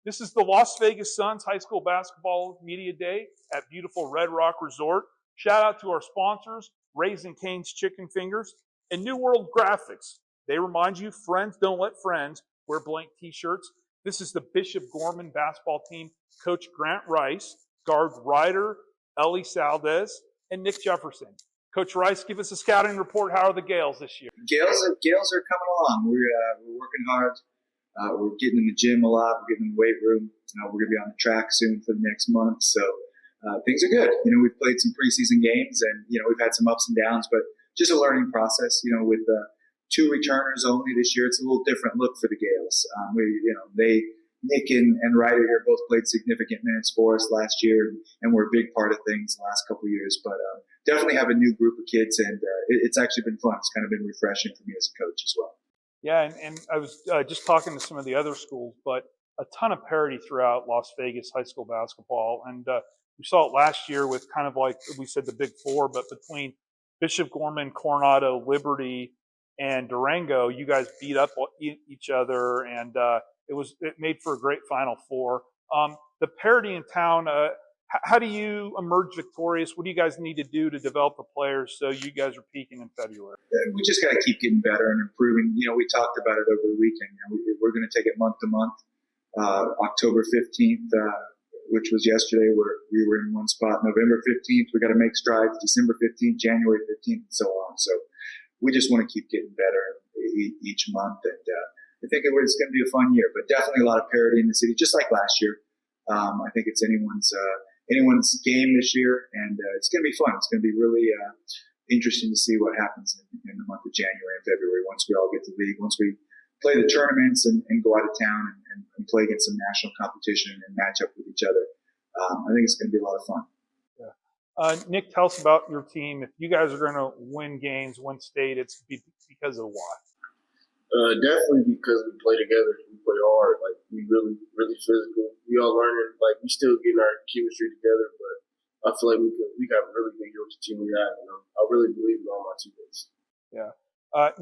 This is the Las Vegas Suns High School Basketball Media Day at beautiful Red Rock Resort. Shout out to our sponsors, Raising Cane's Chicken Fingers and New World Graphics. They remind you, friends don't let friends wear blank t-shirts. This is the Bishop Gorman basketball team, Coach Grant Rice, guard Ryder, Ellie Saldez, and Nick Jefferson. Coach Rice, give us a scouting report. How are the Gales this year? Gales are coming along. We're working hard. We're getting in the gym a lot. We're getting in the weight room. We're going to be on the track soon for the next month. So things are good. We've played some preseason games, and we've had some ups and downs, but just a learning process. With 2 returners only this year, it's a little different look for the Gales. Nick and Ryder here both played significant minutes for us last year, and were a big part of things the last couple of years. But definitely have a new group of kids, and it's actually been fun. It's kind of been refreshing for me as a coach as well. Yeah, and I was just talking to some of the other schools, but a ton of parity throughout Las Vegas high school basketball. And we saw it last year with kind of like we said the Big Four, but between Bishop Gorman, Coronado, Liberty, and Durango, you guys beat up each other, and it made for a great Final Four. The parity in town, how do you emerge victorious? What do you guys need to do to develop the players so you guys are peaking in February? We just got to keep getting better and improving. We talked about it over the weekend. We're going to take it month to month. October 15th, which was yesterday, where we were in one spot. November 15th, we got to make strides. December 15th, January 15th, and so on. So we just want to keep getting better each month. And I think it's going to be a fun year, but definitely a lot of parity in the city, just like last year. I think it's anyone's game this year, and it's going to be fun. It's going to be really interesting to see what happens in the month of January and February once we all get to the league, once we play the tournaments and go out of town and play against some national competition and match up with each other. I think it's going to be a lot of fun. Yeah. Nick, tell us about your team. If you guys are going to win games, win state, it's because of what? Definitely because we play together. We play hard. Like, we really, really physical. We all learning. Like, we still getting our chemistry together, but I feel like we got a really good year with the team we have. I really believe in all my teammates. Yeah.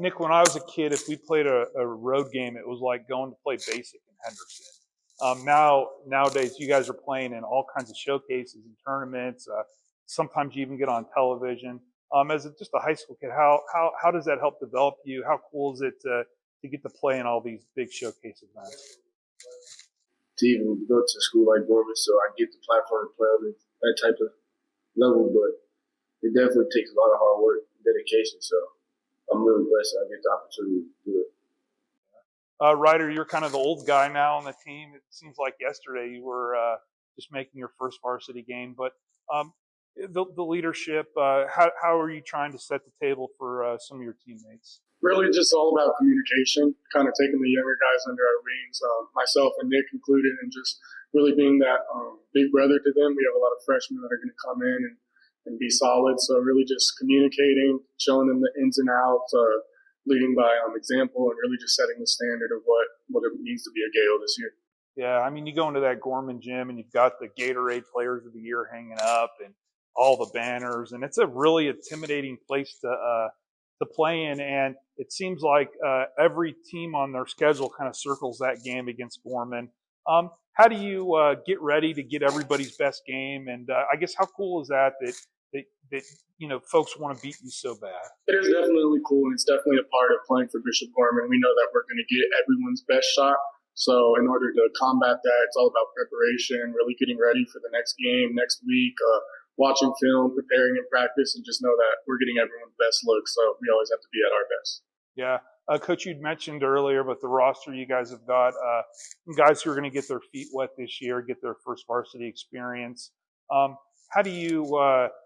Nick, when I was a kid, if we played a road game, it was like going to play basic in Henderson. Nowadays, you guys are playing in all kinds of showcases and tournaments. Sometimes you even get on television. As just a high school kid, how does that help develop you? How cool is it to get to play in all these big showcase events? To even go to a school like Gorman, so I get the platform to play on that type of level, but it definitely takes a lot of hard work and dedication, so I'm really blessed that I get the opportunity to do it. Ryder, you're kind of the old guy now on the team. It seems like yesterday you were just making your first varsity game, but the leadership, how are you trying to set the table for some of your teammates? Really just all about communication, kind of taking the younger guys under our wings, myself and Nick included, and just really being that big brother to them. We have a lot of freshmen that are going to come in and be solid. So really just communicating, showing them the ins and outs, leading by example, and really just setting the standard of what it means to be a Gale this year. Yeah, I mean, you go into that Gorman gym and you've got the Gatorade Players of the Year hanging up and all the banners, and it's a really intimidating place to play in. And it seems like every team on their schedule kind of circles that game against Gorman. How do you get ready to get everybody's best game? And I guess how cool is that folks want to beat you so bad? It is definitely cool, and it's definitely a part of playing for Bishop Gorman. We know that we're going to get everyone's best shot. So in order to combat that, it's all about preparation, really getting ready for the next game, next week, watching film, preparing in practice, and just know that we're getting everyone's best look. So we always have to be at our best. Yeah. Coach, you'd mentioned earlier, but the roster you guys have got guys who are going to get their feet wet this year, get their first varsity experience. How do you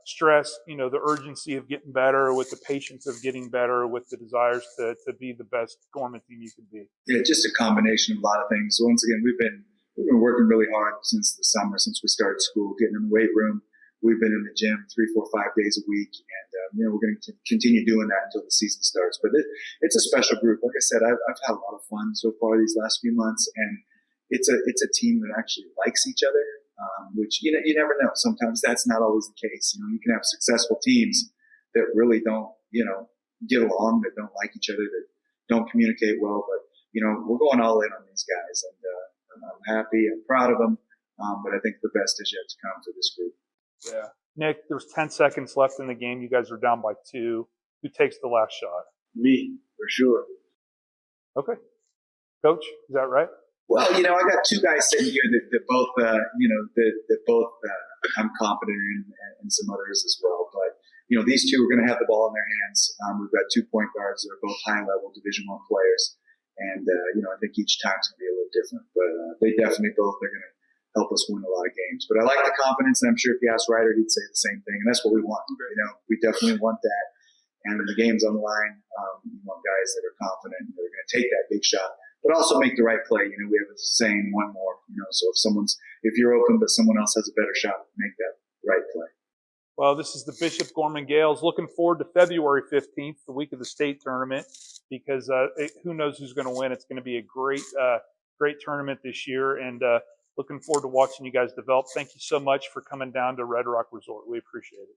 stress, the urgency of getting better with the patience of getting better with the desires to be the best Gorman team you can be? Yeah, just a combination of a lot of things. So once again, we've been working really hard since the summer, since we started school, getting in the weight room. We've been in the gym 3, 4, 5 days a week, and we're going to continue doing that until the season starts. But it's a special group. Like I said, I've had a lot of fun so far these last few months, and it's a team that actually likes each other. Which you never know. Sometimes that's not always the case. You can have successful teams that really don't get along, that don't like each other, that don't communicate well. But we're going all in on these guys, and I'm happy. I'm proud of them. But I think the best is yet to come for this group. Yeah. Nick, there's 10 seconds left in the game. You guys are down by 2. Who takes the last shot? Me, for sure. Okay. Coach, is that right? Well, I got two guys sitting here that both, I'm confident in, and some others as well. But, these two are going to have the ball in their hands. We've got 2 point guards that are both high-level Division I players. And, I think each time's going to be a little different. But they definitely both are going to help us win a lot of games. But I like the confidence, and I'm sure if you asked Ryder, he'd say the same thing. And that's what we want. We definitely want that. And when the game's on the line, you want guys that are confident, that are going to take that big shot, but also make the right play. We have a saying, one more. So if you're open, but someone else has a better shot, make that right play. Well, this is the Bishop Gorman Gales. Looking forward to February 15th, the week of the state tournament, because who knows who's going to win. It's going to be a great tournament this year, and looking forward to watching you guys develop. Thank you so much for coming down to Red Rock Resort. We appreciate it.